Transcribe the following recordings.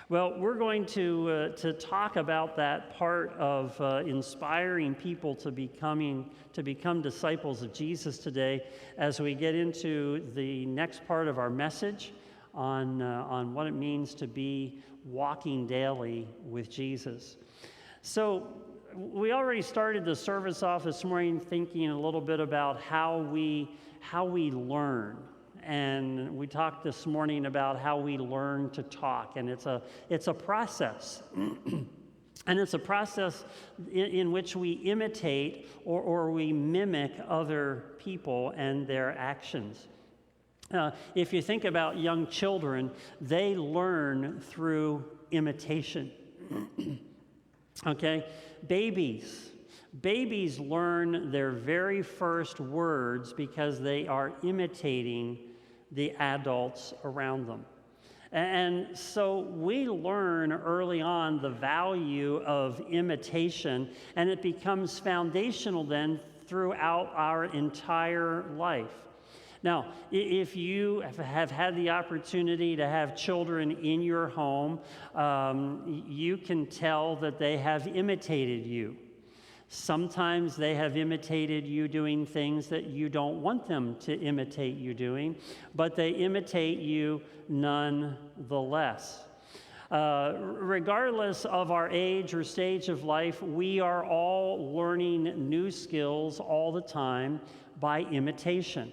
Well, we're going to talk about that part of inspiring people to become disciples of Jesus today as we get into the next part of our message on what it means to be walking daily with Jesus. So we already started the service off this morning thinking a little bit about how we learn. And we talked this morning about how we learn to talk, and it's a process. And it's a process in which we imitate or we mimic other people and their actions. If you think about young children, they learn through imitation. Okay? Babies learn their very first words because they are imitating the adults around them. And so we learn early on the value of imitation, and it becomes foundational then throughout our entire life. Now, if you have had the opportunity to have children in your home, you can tell that they have imitated you. Sometimes they have imitated you doing things that you don't want them to imitate you doing, but they imitate you nonetheless. Regardless of our age or stage of life, we are all learning new skills all the time by imitation.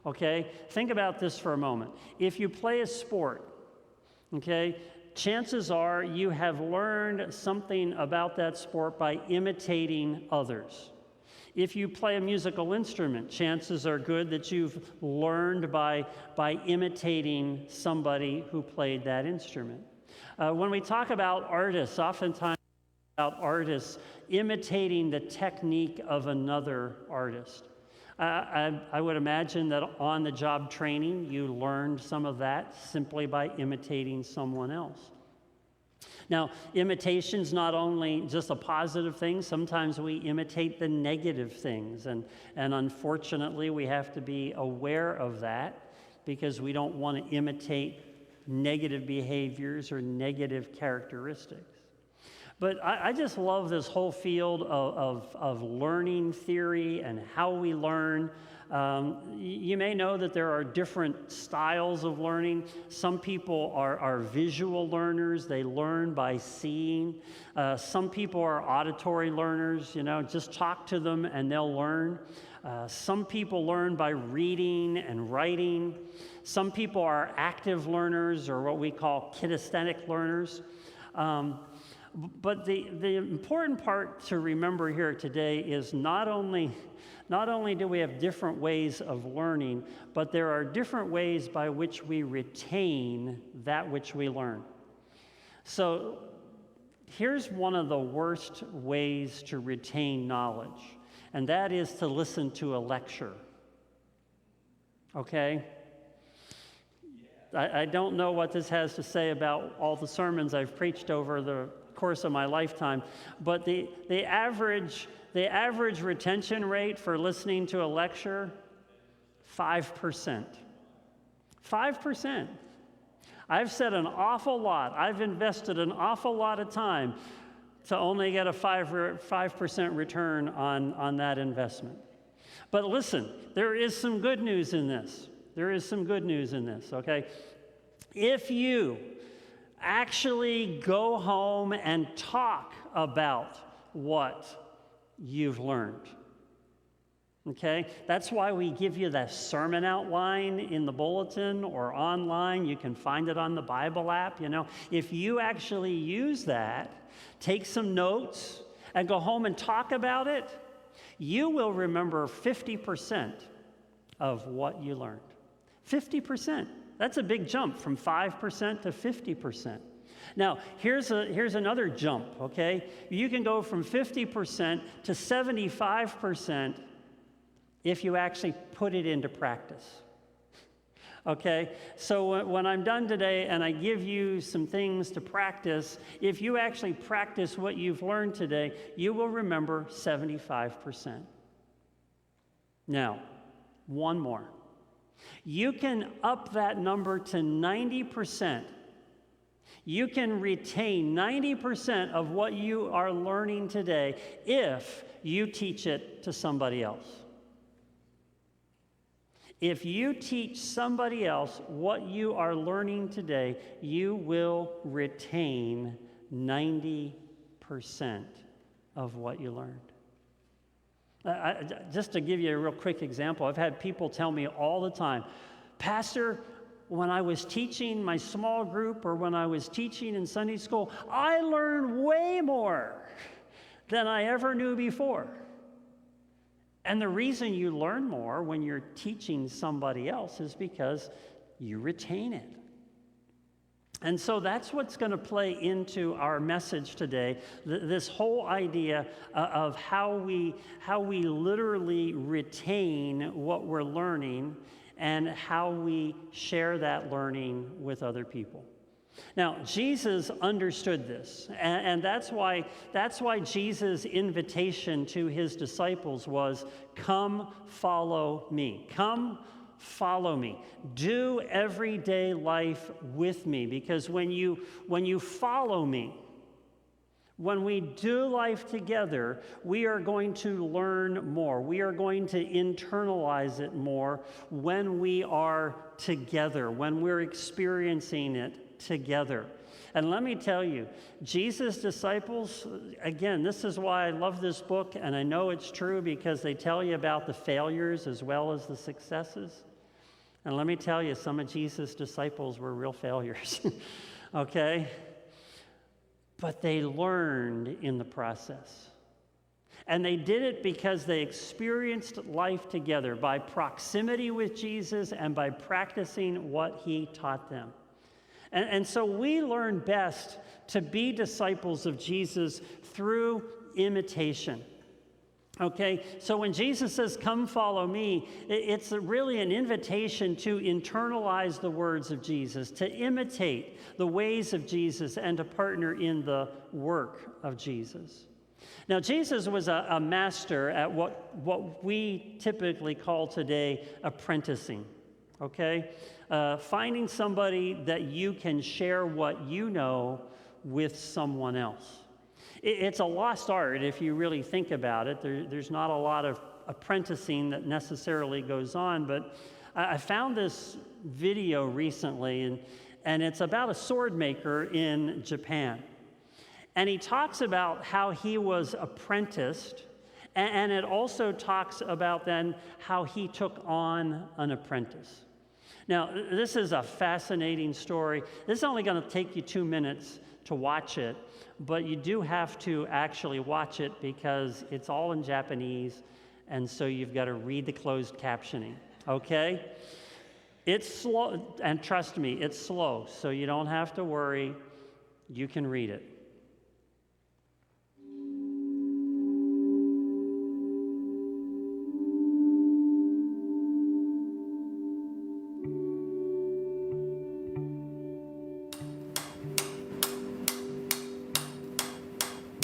Okay? Think about this for a moment. If you play a sport, okay, chances are you have learned something about that sport by imitating others. If you play a musical instrument, chances are good that you've learned by imitating somebody who played that instrument. When we talk about artists, oftentimes about artists imitating the technique of another artist. I would imagine that on-the-job training, you learned some of that simply by imitating someone else. Now, imitation's not only just a positive thing, sometimes we imitate the negative things, and unfortunately, we have to be aware of that because we don't want to imitate negative behaviors or negative characteristics. But I just love this whole field of learning theory and how we learn. You may know that there are different styles of learning. Some people are visual learners. They learn by seeing. Some people are auditory learners. Just talk to them and they'll learn. Some people learn by reading and writing. Some people are active learners, or what we call kinesthetic learners. But the important part to remember here today is not only do we have different ways of learning, but there are different ways by which we retain that which we learn. So here's one of the worst ways to retain knowledge, and that is to listen to a lecture. Okay? I don't know what this has to say about all the sermons I've preached over the course of my lifetime, but the average retention rate for listening to a lecture, 5%. 5%. I've said an awful lot. I've invested an awful lot of time to only get a 5% return on that investment. But listen, there is some good news in this. Okay? If you actually go home and talk about what you've learned. Okay? That's why we give you that sermon outline in the bulletin or online. You can find it on the Bible app. If you actually use that, take some notes, and go home and talk about it, you will remember 50% of what you learned. 50%. That's a big jump from 5% to 50%. Now, here's another jump, okay? You can go from 50% to 75% if you actually put it into practice. Okay? So when I'm done today and I give you some things to practice, if you actually practice what you've learned today, you will remember 75%. Now, one more. You can up that number to 90% You can retain 90% of what you are learning today if you teach it to somebody else. If you teach somebody else what you are learning today, you will retain 90% of what you learned. Just to give you a real quick example, I've had people tell me all the time, Pastor, when I was teaching my small group or when I was teaching in Sunday school, I learned way more than I ever knew before. And the reason you learn more when you're teaching somebody else is because you retain it. And so that's what's going to play into our message today, this whole idea of how we literally retain what we're learning and how we share that learning with other people. Now, Jesus understood this, and that's why Jesus' invitation to his disciples was, come follow me. Come follow me. Do everyday life with me, because when you follow me, when we do life together, we are going to learn more. We are going to internalize it more when we are together, when we're experiencing it together. And let me tell you, Jesus' disciples, again, this is why I love this book, and I know it's true because they tell you about the failures as well as the successes. And let me tell you, some of Jesus' disciples were real failures, okay? But they learned in the process. And they did it because they experienced life together by proximity with Jesus and by practicing what he taught them. And so we learn best to be disciples of Jesus through imitation. Okay, so when Jesus says, come follow me, it's really an invitation to internalize the words of Jesus, to imitate the ways of Jesus, and to partner in the work of Jesus. Now, Jesus was a master at what we typically call today apprenticing, okay? Finding somebody that you can share what you know with someone else. It's a lost art if you really think about it. There's not a lot of apprenticing that necessarily goes on, but I found this video recently, and it's about a sword maker in Japan. And he talks about how he was apprenticed, and it also talks about then how he took on an apprentice. Now, this is a fascinating story. This is only going to take you 2 minutes to watch it, but you do have to actually watch it because it's all in Japanese, and so you've got to read the closed captioning, okay? It's slow, and trust me, it's slow, so you don't have to worry. You can read it.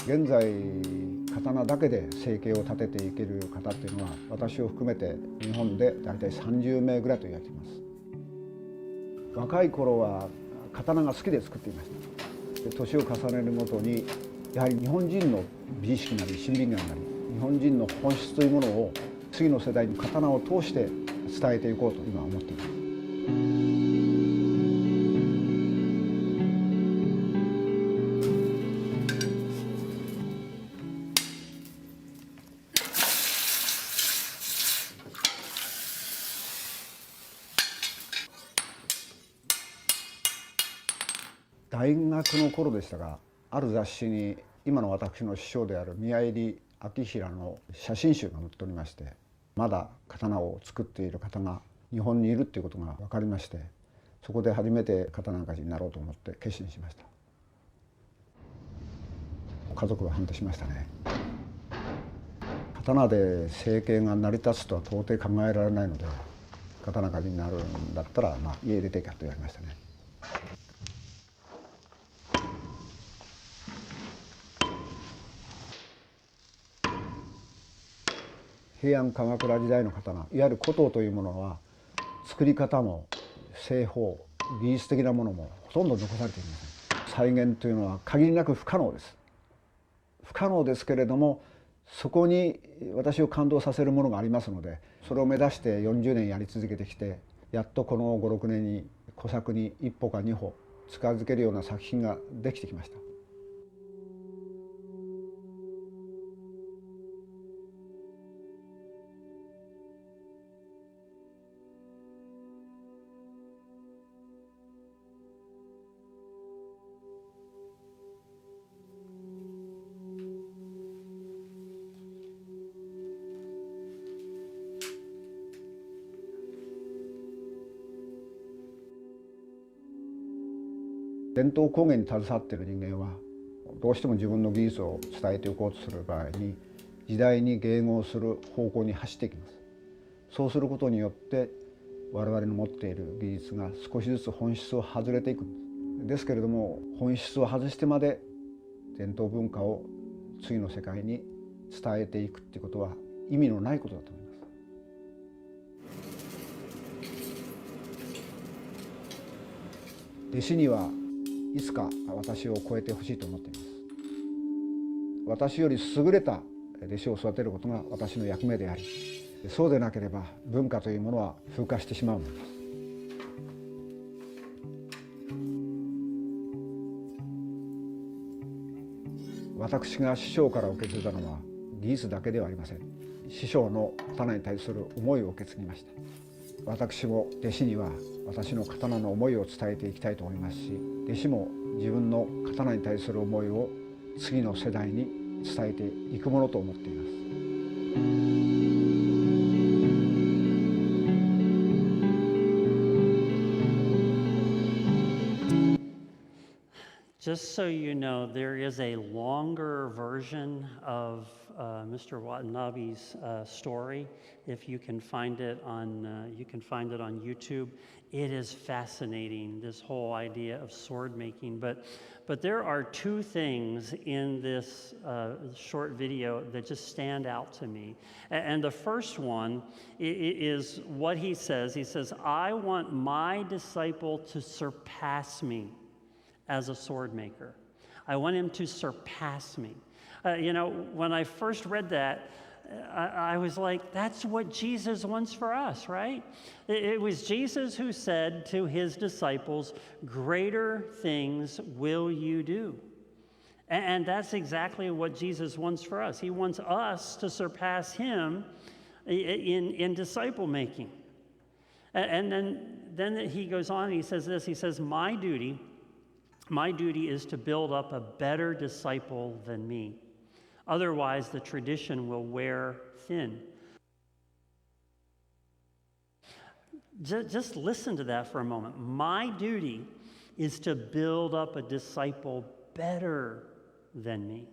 現在刀だけで生計を立てていける方っていうのは私を含めて日本で大体30名ぐらいと言われています。若い頃は刀が好きで作っていました。で年を重ねるごとにやはり日本人の美意識なり審美眼なり日本人の本質というものを次の世代に刀を通して伝えていこうと今思っています。大学の頃でしたが、ある雑誌に今の私の師匠である宮入明平の写真集が載っておりまして、まだ刀を作っている方が日本にいるっていうことが分かりまして、そこで初めて刀鍛冶になろうと思って決心しました。家族は反対しましたね。刀で生計が成り立つとは到底考えられないので、刀鍛冶になるんだったら、家出ていけと言われましたね。平安鎌倉時代の刀、いわゆる古刀というものは作り方も製法、技術的なものもほとんど残されていません。再現というのは限りなく不可能です。不可能ですけれども、そこに私を感動させるものがありますので、それを目指して40年やり続けてきて、やっとこの5、6年に小作に1歩か2歩近づけるような作品ができてきました。伝統工芸に携わっている人間はどうしても自分の技術を伝えていこうとする場合に時代に迎合する方向に走っていきます。そうすることによって我々の持っている技術が少しずつ本質を外れていくんです。ですけれども本質を外してまで伝統文化を次の世界に伝えていくっていうことは意味のないことだと思います。弟子にはいつか私を超えてほしいと思っています。私より優れた弟子を育てることが私の役目であり、そうでなければ文化というものは風化してしまうのです。私が師匠から受け継いだのは技術だけではありません。師匠の刀に対する思いを受け継ぎました。私も弟子には私の刀の思いを伝えていきたいと思いますし、弟子も自分の刀に対する思いを次の世代に伝えていくものと思っています。Just so you know, there is a longer version of Mr. Watanabe's story. If you can find it on, YouTube. It is fascinating, this whole idea of sword making. But there are two things in this short video that just stand out to me. And the first one is what he says. He says, "I want my disciple to surpass me as a sword maker. I want him to surpass me." When I first read that, I was like, that's what Jesus wants for us, right? It was Jesus who said to his disciples, "Greater things will you do." And that's exactly what Jesus wants for us. He wants us to surpass him in disciple making. And then he goes on and he says this, he says, my duty is to build up a better disciple than me. Otherwise, the tradition will wear thin. Just listen to that for a moment. My duty is to build up a disciple better than me.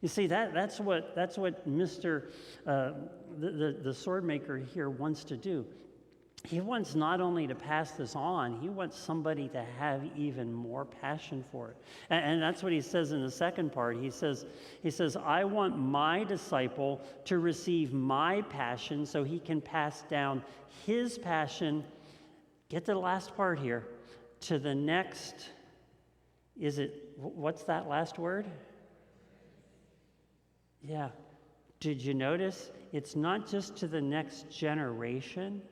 You see, that's what Mr. The sword maker here wants to do. He wants not only to pass this on, he wants somebody to have even more passion for it. And that's what he says in the second part. He says, "I want my disciple to receive my passion so he can pass down his passion," get to the last part here, "to the next," what's that last word? Yeah. Did you notice? It's not just to the next generation,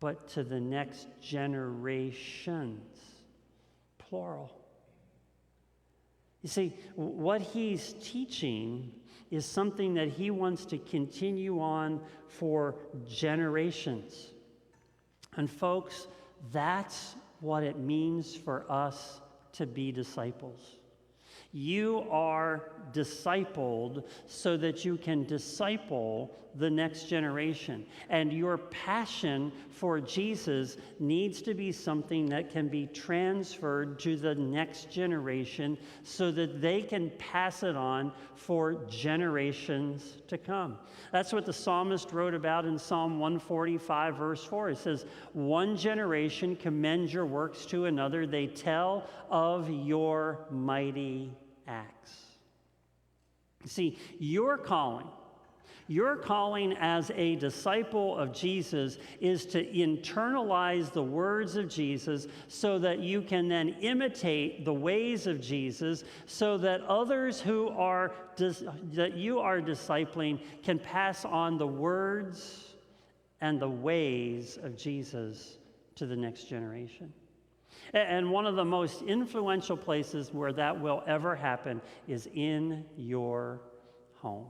but to the next generations, plural. You see, what he's teaching is something that he wants to continue on for generations. And folks, that's what it means for us to be disciples. You are discipled so that you can disciple the next generation. And your passion for Jesus needs to be something that can be transferred to the next generation so that they can pass it on for generations to come. That's what the psalmist wrote about in Psalm 145, verse 4. It says, "One generation commends your works to another. They tell of your mighty acts." See, your calling Your calling as a disciple of Jesus is to internalize the words of Jesus so that you can then imitate the ways of Jesus, so that others who are that you are discipling can pass on the words and the ways of Jesus to the next generation. And one of the most influential places where that will ever happen is in your home.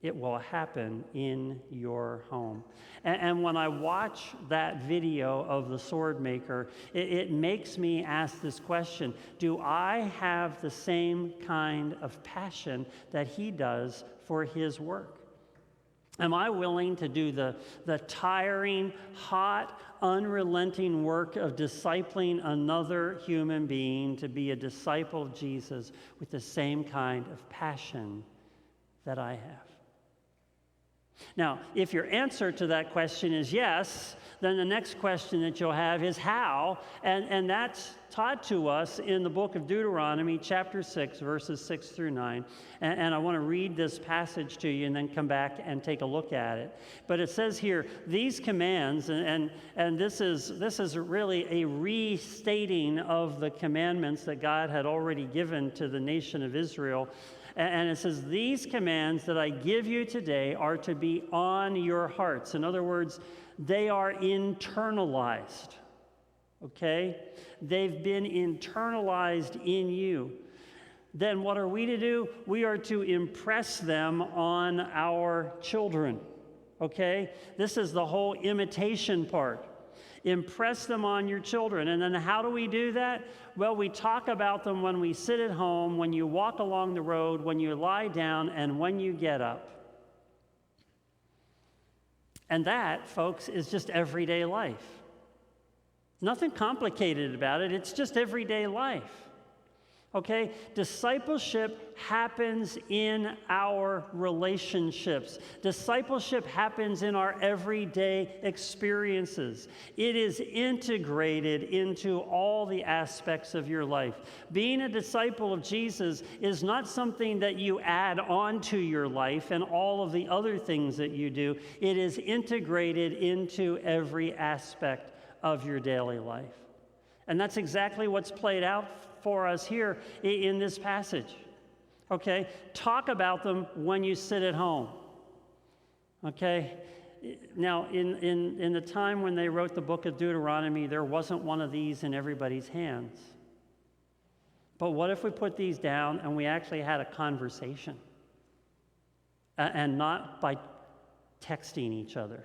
It will happen in your home. And when I watch that video of the sword maker, it makes me ask this question: do I have the same kind of passion that he does for his work? Am I willing to do the tiring, hot, unrelenting work of discipling another human being to be a disciple of Jesus with the same kind of passion that I have? Now, if your answer to that question is yes, then the next question that you'll have is how, and that's taught to us in the book of Deuteronomy, chapter 6, verses 6 through 9. And I want to read this passage to you and then come back and take a look at it. But it says here, these commands, and this is really a restating of the commandments that God had already given to the nation of Israel. And it says, these commands that I give you today are to be on your hearts. In other words, they are internalized, okay? They've been internalized in you. Then what are we to do? We are to impress them on our children, okay? This is the whole imitation part. Impress them on your children. And then how do we do that? Well, we talk about them when we sit at home, when you walk along the road, when you lie down, and when you get up. And that, folks, is just everyday life. Nothing complicated about it. It's just everyday life. Okay? Discipleship happens in our relationships. Discipleship happens in our everyday experiences. It is integrated into all the aspects of your life. Being a disciple of Jesus is not something that you add on to your life and all of the other things that you do. It is integrated into every aspect of your daily life. And that's exactly what's played out for us here in this passage. Okay? Talk about them when you sit at home. Okay? Now, in the time when they wrote the book of Deuteronomy, there wasn't one of these in everybody's hands. But what if we put these down and we actually had a conversation? And not by texting each other.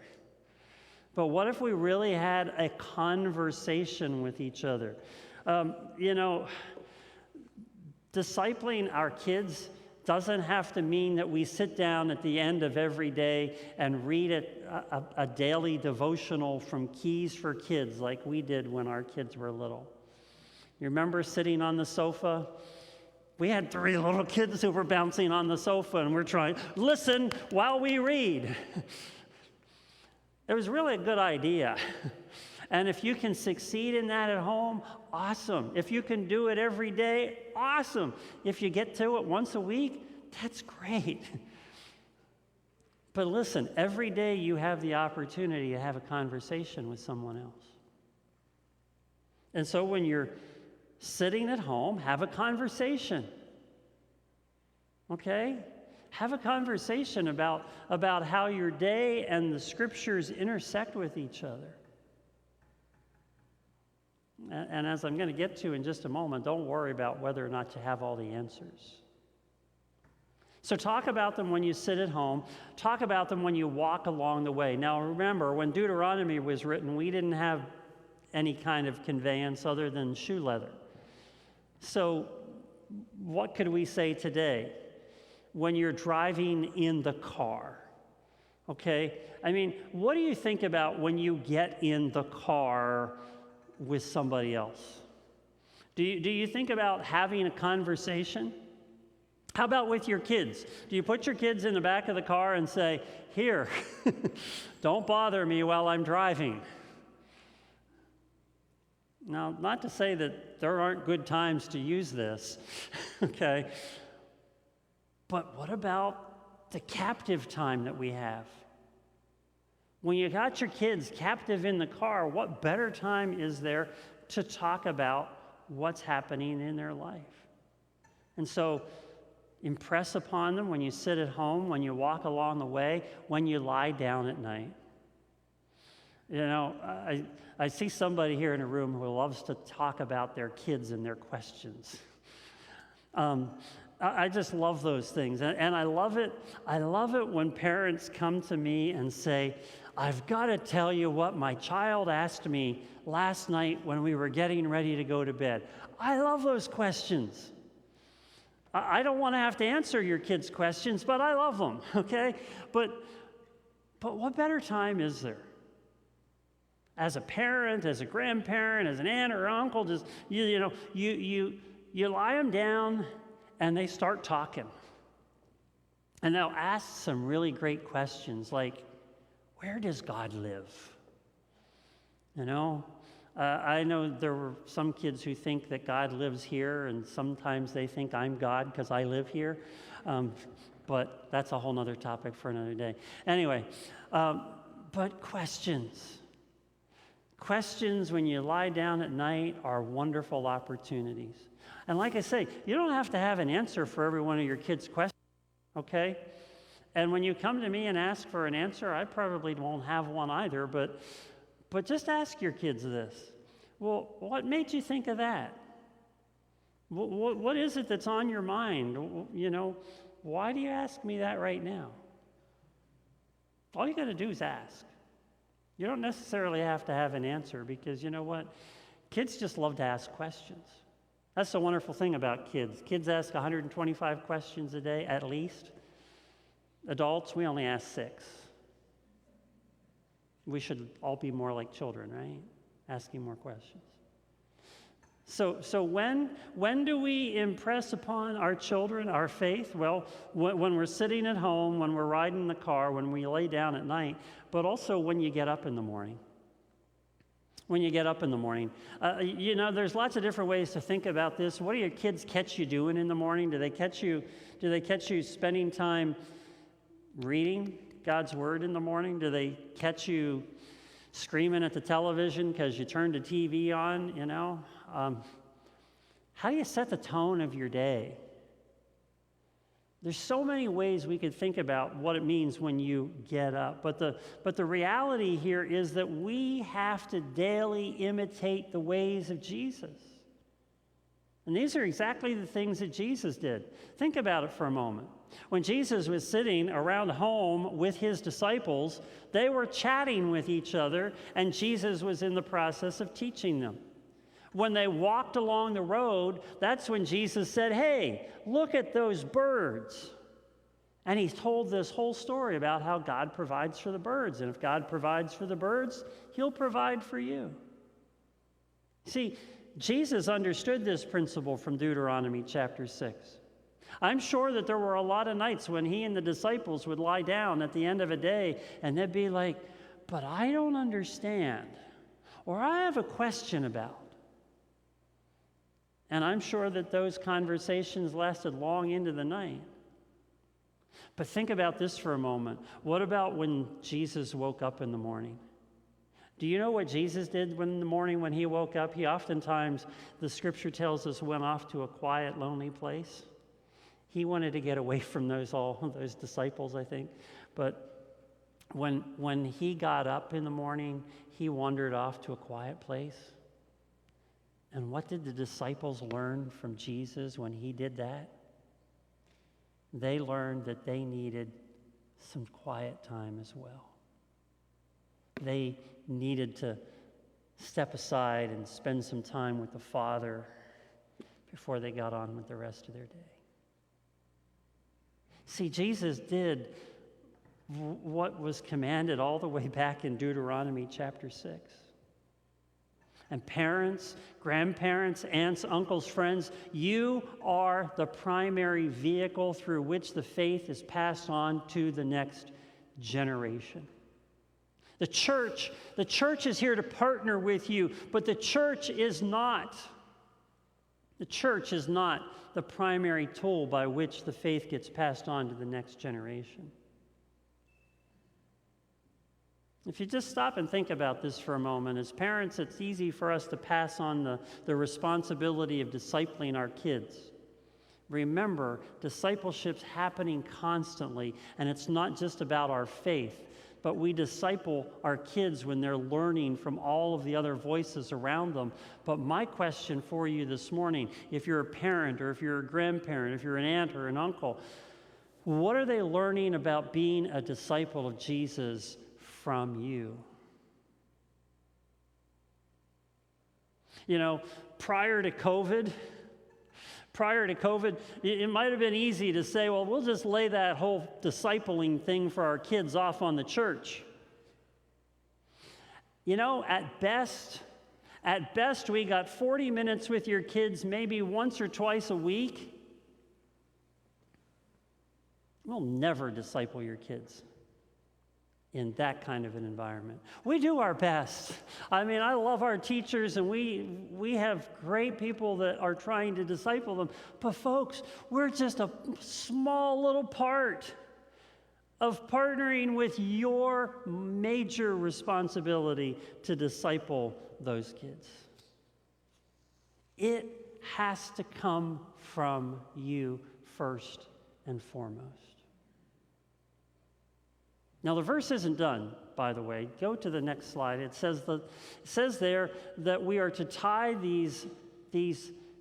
But what if we really had a conversation with each other? Discipling our kids doesn't have to mean that we sit down at the end of every day and read a daily devotional from Keys for Kids like we did when our kids were little. You remember sitting on the sofa? We had 3 little kids who were bouncing on the sofa and we're trying, listen while we read. It was really a good idea. And if you can succeed in that at home, awesome. If you can do it every day, awesome. If you get to it once a week, that's great. But listen, every day you have the opportunity to have a conversation with someone else. And so when you're sitting at home, have a conversation. Okay? Have a conversation about how your day and the scriptures intersect with each other. And as I'm going to get to in just a moment, don't worry about whether or not you have all the answers. So talk about them when you sit at home. Talk about them when you walk along the way. Now remember, when Deuteronomy was written, we didn't have any kind of conveyance other than shoe leather. So what could we say today? When you're driving in the car, okay? I mean, what do you think about when you get in the car with somebody else? Do you think about having a conversation? How about with your kids? Do you put your kids in the back of the car and say, here, don't bother me while I'm driving? Now, not to say that there aren't good times to use this, okay? But what about the captive time that we have. When you got your kids captive in the car, what better time is there to talk about what's happening in their life? And so impress upon them when you sit at home, when you walk along the way, when you lie down at night. You know, I see somebody here in a room who loves to talk about their kids and their questions. I just love those things. And I love it. I love it when parents come to me and say, I've got to tell you what my child asked me last night when we were getting ready to go to bed. I love those questions. I don't want to have to answer your kids' questions, but I love them, okay? But what better time is there? As a parent, as a grandparent, as an aunt or uncle, just you lie them down and they start talking. And they'll ask some really great questions like, where does God live? You know, I know there were some kids who think that God lives here, and sometimes they think I'm God because I live here. But that's a whole other topic for another day. Anyway, but questions. Questions when you lie down at night are wonderful opportunities. And like I say, you don't have to have an answer for every one of your kids' questions, okay? And when you come to me and ask for an answer, I probably won't have one either, but just ask your kids this. Well, what made you think of that? What is it that's on your mind? You know, why do you ask me that right now? All you got to do is ask. You don't necessarily have to have an answer because you know what? Kids just love to ask questions. That's the wonderful thing about kids. Kids ask 125 questions a day at least. Adults, we only ask 6. We should all be more like children, right? Asking more questions. So when do we impress upon our children our faith? Well, when we're sitting at home, when we're riding in the car, when we lay down at night, but also when you get up in the morning. When you get up in the morning. You know, there's lots of different ways to think about this. What do your kids catch you doing in the morning? Do they catch you spending time reading God's Word in the morning? Do they catch you screaming at the television because you turned the TV on, you know? How do you set the tone of your day? There's so many ways we could think about what it means when you get up. But the reality here is that we have to daily imitate the ways of Jesus. And these are exactly the things that Jesus did. Think about it for a moment. When Jesus was sitting around home with his disciples, they were chatting with each other, and Jesus was in the process of teaching them. When they walked along the road, that's when Jesus said, hey, look at those birds. And he told this whole story about how God provides for the birds. And if God provides for the birds, he'll provide for you. See, Jesus understood this principle from Deuteronomy chapter 6. I'm sure that there were a lot of nights when he and the disciples would lie down at the end of a day and they'd be like, but I don't understand, or I have a question about. And I'm sure that those conversations lasted long into the night. But think about this for a moment. What about when Jesus woke up in the morning? Do you know what Jesus did in the morning when he woke up? He oftentimes, the scripture tells us, went off to a quiet, lonely place. He wanted to get away from those disciples, I think. But when he got up in the morning, he wandered off to a quiet place. And what did the disciples learn from Jesus when he did that? They learned that they needed some quiet time as well. They needed to step aside and spend some time with the Father before they got on with the rest of their day. See, Jesus did what was commanded all the way back in Deuteronomy chapter 6. And parents, grandparents, aunts, uncles, friends, you are the primary vehicle through which the faith is passed on to the next generation. The church is here to partner with you, but the church is not The church is not the primary tool by which the faith gets passed on to the next generation. If you just stop and think about this for a moment, as parents, it's easy for us to pass on the responsibility of discipling our kids. Remember, discipleship's happening constantly, and it's not just about our faith, but we disciple our kids when they're learning from all of the other voices around them. But my question for you this morning, if you're a parent or if you're a grandparent, if you're an aunt or an uncle, what are they learning about being a disciple of Jesus from you? You know, prior to COVID, it might have been easy to say, well, we'll just lay that whole discipling thing for our kids off on the church. You know, at best, we got 40 minutes with your kids maybe once or twice a week. We'll never disciple your kids in that kind of an environment. We do our best. I mean, I love our teachers, and we have great people that are trying to disciple them. But folks, we're just a small little part of partnering with your major responsibility to disciple those kids. It has to come from you first and foremost. Now, the verse isn't done, by the way. Go to the next slide. It says there that we are to tie these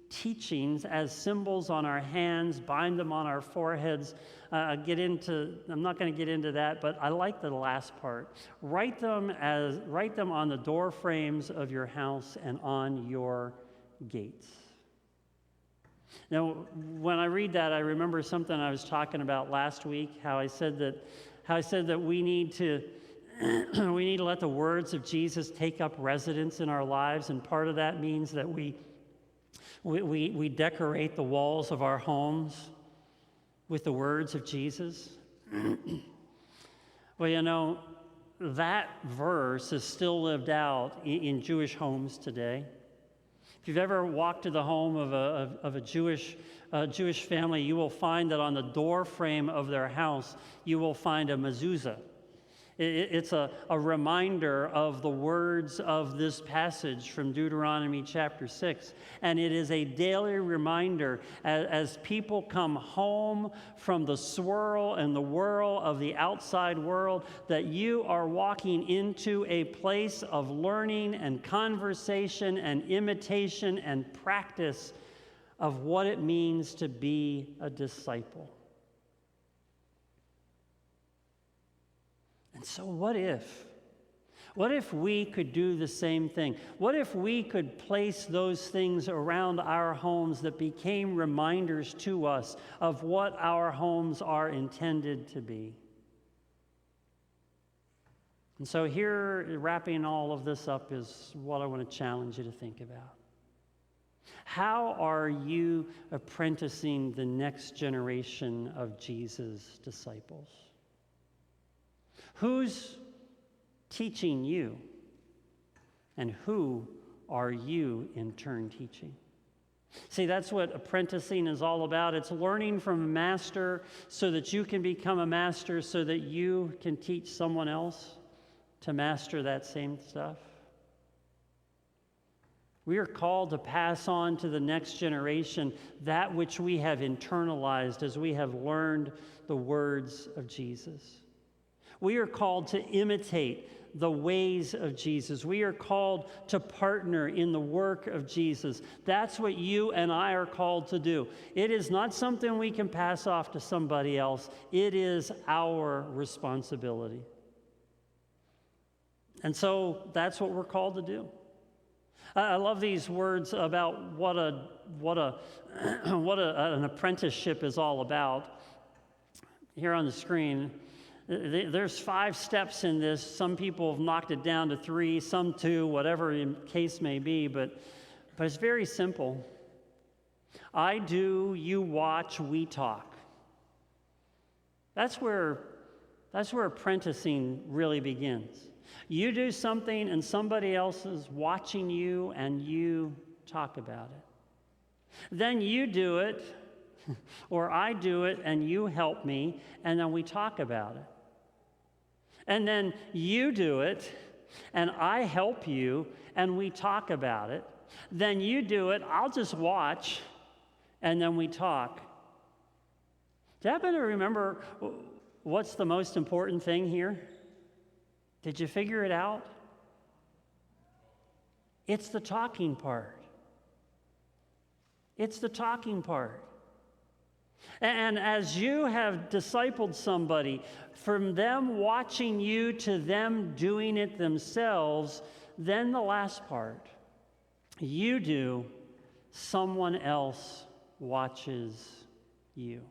teachings as symbols on our hands, bind them on our foreheads. I'm not going to get into that, but I like the last part. Write them on the door frames of your house and on your gates. Now, when I read that, I remember something I was talking about last week, how I said that we need to let the words of Jesus take up residence in our lives, and part of that means that we decorate the walls of our homes with the words of Jesus. Well, you know, that verse is still lived out in Jewish homes today. If you've ever walked to the home of a Jewish family, you will find that on the door frame of their house, you will find a mezuzah. It's a reminder of the words of this passage from Deuteronomy chapter 6. And it is a daily reminder as people come home from the swirl and the whirl of the outside world that you are walking into a place of learning and conversation and imitation and practice of what it means to be a disciple. And so what if we could do the same thing? What if we could place those things around our homes that became reminders to us of what our homes are intended to be? And so here, wrapping all of this up, is what I want to challenge you to think about. How are you apprenticing the next generation of Jesus' disciples? Who's teaching you? And who are you in turn teaching? See, that's what apprenticing is all about. It's learning from a master so that you can become a master, so that you can teach someone else to master that same stuff. We are called to pass on to the next generation that which we have internalized as we have learned the words of Jesus. We are called to imitate the ways of Jesus. We are called to partner in the work of Jesus. That's what you and I are called to do. It is not something we can pass off to somebody else. It is our responsibility. And so that's what we're called to do. I love these words about what an apprenticeship is all about. Here on the screen, there's 5 steps in this. Some people have knocked it down to 3, some 2, whatever the case may be, but it's very simple. I do, you watch, we talk. That's where apprenticing really begins. You do something and somebody else is watching you and you talk about it. Then you do it, or I do it, and you help me, and then we talk about it. And then you do it, and I help you, and we talk about it. Then you do it, I'll just watch, and then we talk. Do you happen to remember what's the most important thing here? Did you figure it out? It's the talking part. It's the talking part. And as you have discipled somebody, from them watching you to them doing it themselves, then the last part, you do, someone else watches you.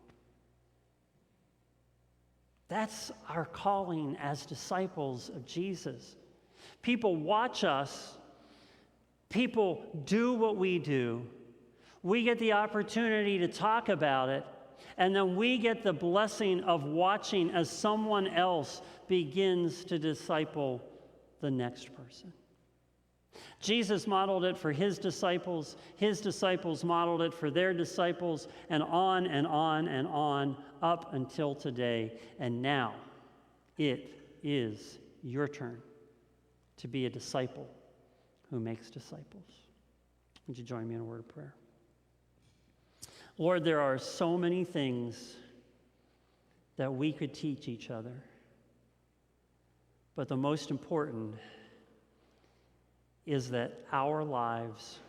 That's our calling as disciples of Jesus. People watch us. People do what we do. We get the opportunity to talk about it, and then we get the blessing of watching as someone else begins to disciple the next person. Jesus modeled it for his disciples modeled it for their disciples, and on and on and on up until today. And now it is your turn to be a disciple who makes disciples. Would you join me in a word of prayer? Lord, there are so many things that we could teach each other, but the most important is that our lives,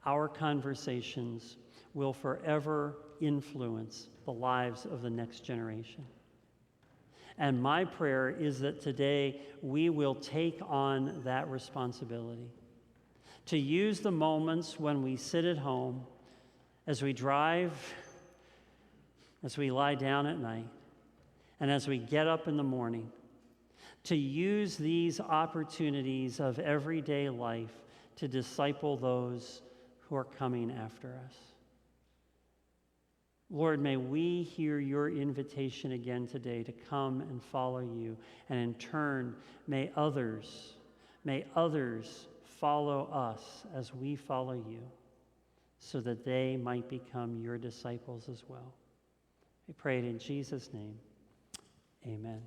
our conversations will forever influence the lives of the next generation. And my prayer is that today we will take on that responsibility to use the moments when we sit at home, as we drive, as we lie down at night, and as we get up in the morning, to use these opportunities of everyday life to disciple those who are coming after us. Lord, may we hear your invitation again today to come and follow you, and in turn, may others follow us as we follow you, so that they might become your disciples as well. I pray it in Jesus' name. Amen.